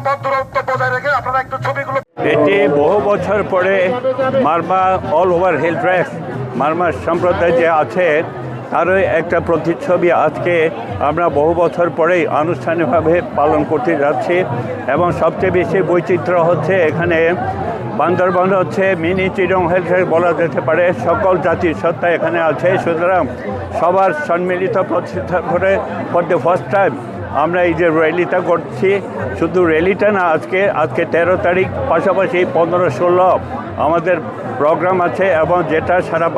দূরত্ব বজায় রেখে আপনারা একটু ছবিগুলো। এটি বহু বছর পরে Marma all over hill track Marma সম্প্রদায় যে আছে তারই একটা প্রতিচ্ছবি আজকে আমরা বহু বছর পরেই আনুষ্ঠানিকভাবে পালন করতে যাচ্ছি। এবং সবচেয়ে বেশি বৈচিত্র্য হচ্ছে এখানে বান্দরবান হচ্ছে মিনি চিরং হিল ট্র্যাক বলা যেতে পারে। সকল জাতির সত্তা এখানে আছে, সুতরাং সবার সম্মিলিত প্রচেষ্টা করে ফর দ্য ফার্স্ট টাইম আমরা এই যে র্যালিটা করছি। শুধু র্যালিটা না, আজকে 13 তারিখ পাশাপাশি 15-16 আমাদের প্রোগ্রাম আছে, এবং যেটা সারা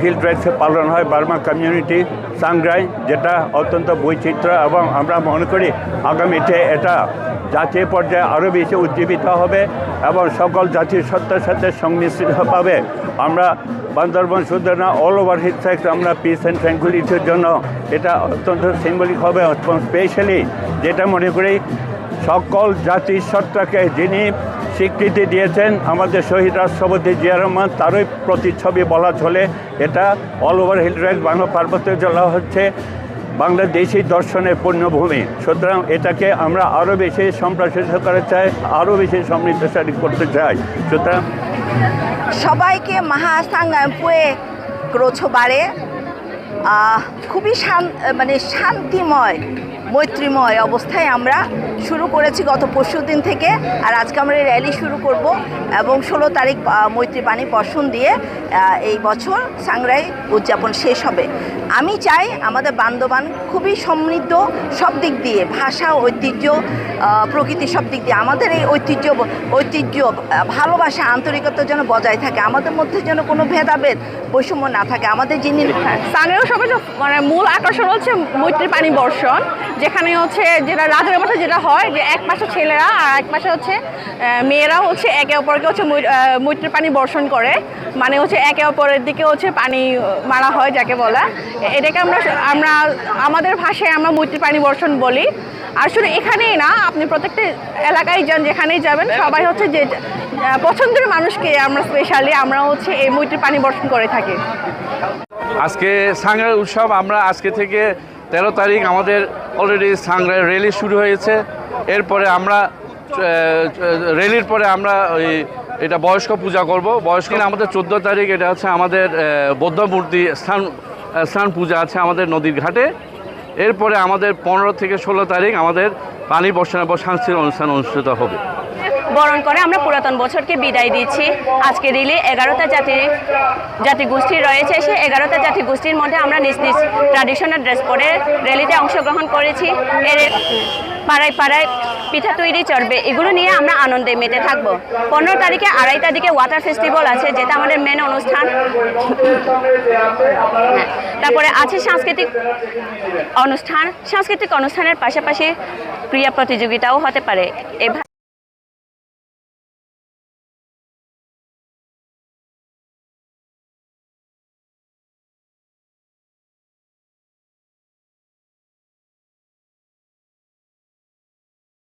হিল ট্র্যাকসে পালন হয় বার্মা কমিউনিটি সাংগ্রাই, যেটা অত্যন্ত বৈচিত্র্য। এবং আমরা মনে করি আগামীতে এটা জাতীয় পর্যায়ে আরও বেশি উজ্জীবিত হবে এবং সকল জাতির সত্তার সাথে সংমিশ্রিত পাবে। আমরা বান্দরবান শুধু না, অল ওভার হিল ট্র্যাক আমরা পিস অ্যান্ড ট্র্যাঙ্কুইলিটির জন্য এটা অত্যন্ত সিম্বলিক হবে। এবং স্পেশালি যেটা মনে করি সকল জাতির সত্তাকে যিনি স্বীকৃতি দিয়েছেন আমাদের শহীদ রাষ্ট্রপতি জিয়া রহমান, তারই প্রতিচ্ছবি বলা চলে। এটা all over hill track Bangla পার্বত্য জেলা হচ্ছে বাংলাদেশি দর্শনের পুণ্যভূমি। সুতরাং এটাকে আমরা আরও বেশি সম্প্রসারিত করতে চাই, আরও বেশি সমৃদ্ধশালী করতে চাই। সুতরাং সবাইকে মাহাসাঙ্গাপুয়ে ক্রোছবারে খুবই শান্তিময় মৈত্রীময় অবস্থায় আমরা শুরু করেছি গত পরশুদিন থেকে। আর আজকে আমরা র্যালি শুরু করব এবং 16 তারিখ মৈত্রী পানি বর্ষণ দিয়ে এই বছর সাংগ্রাই উদযাপন শেষ হবে। আমি চাই আমাদের বান্দরবান খুবই সমৃদ্ধ সব দিক দিয়ে, ভাষা, ঐতিহ্য, প্রকৃতি সব দিক দিয়ে আমাদের এই ঐতিহ্য ভালোবাসা, আন্তরিকতা যেন বজায় থাকে, আমাদের মধ্যে যেন কোনো ভেদাভেদ বৈষম্য না থাকে। আমাদের যিনি স্থানীয় সবাই মূল আকর্ষণ হচ্ছে মৈত্রী পানি বর্ষণ, যেখানে হচ্ছে যেটা রাতের মাঠে যেটা হয় যে এক পাশে ছেলেরা আর এক পাশে হচ্ছে মেয়েরা হচ্ছে একে অপরকে হচ্ছে মৈত্রী পানি বর্ষণ করে, মানে হচ্ছে একে অপরের দিকে হচ্ছে পানি মারা হয় যাকে বলা। এটাকে আমরা আমাদের ভাষায় আমরা মৈত্রী পানি বর্ষণ বলি। আর শুধু এখানেই না, আপনি প্রত্যেকটা এলাকায় যান, যেখানেই যাবেন সবাই হচ্ছে যে পছন্দের মানুষকে আমরা হচ্ছে এই মৈত্রী পানি বর্ষণ করে থাকি। আজকে সাংগ্রাই উৎসব আমরা আজকে থেকে 13 তারিখ আমাদের অলরেডি সাংগ্রাই র্যালি শুরু হয়েছে। এরপরে আমরা র্যালির পরে আমরা এটা বয়স্ক পূজা করব। বয়স্ক আমাদের 14 তারিখ এটা হচ্ছে আমাদের বৌদ্ধ মূর্তি স্নান পূজা আছে আমাদের নদীর ঘাটে। এরপরে আমাদের 15 থেকে 16 তারিখ আমাদের পানি বর্ষণ এবং সাংস্কৃতিক অনুষ্ঠান অনুষ্ঠিত হবে। বরণ করে আমরা পুরাতন বছরকে বিদায় দিচ্ছি। আজকে রিলে 11টা জাতিগোষ্ঠী রয়েছে। সেই 11টা জাতিগোষ্ঠীর মধ্যে আমরা নিজ নিজ ট্র্যাডিশনাল ড্রেস পরে র্যালিতে অংশগ্রহণ করেছি। এর পাড়ায় পাড়ায় পিঠা তৈরি চড়বে, এগুলো নিয়ে আমরা আনন্দে মেতে থাকবো। 15 তারিখে 2:30 দিকে ওয়াটার ফেস্টিভ্যাল আছে, যেটা আমাদের মেন অনুষ্ঠান। তারপরে আছে সাংস্কৃতিক অনুষ্ঠানের পাশাপাশি ক্রীড়া প্রতিযোগিতাও হতে পারে।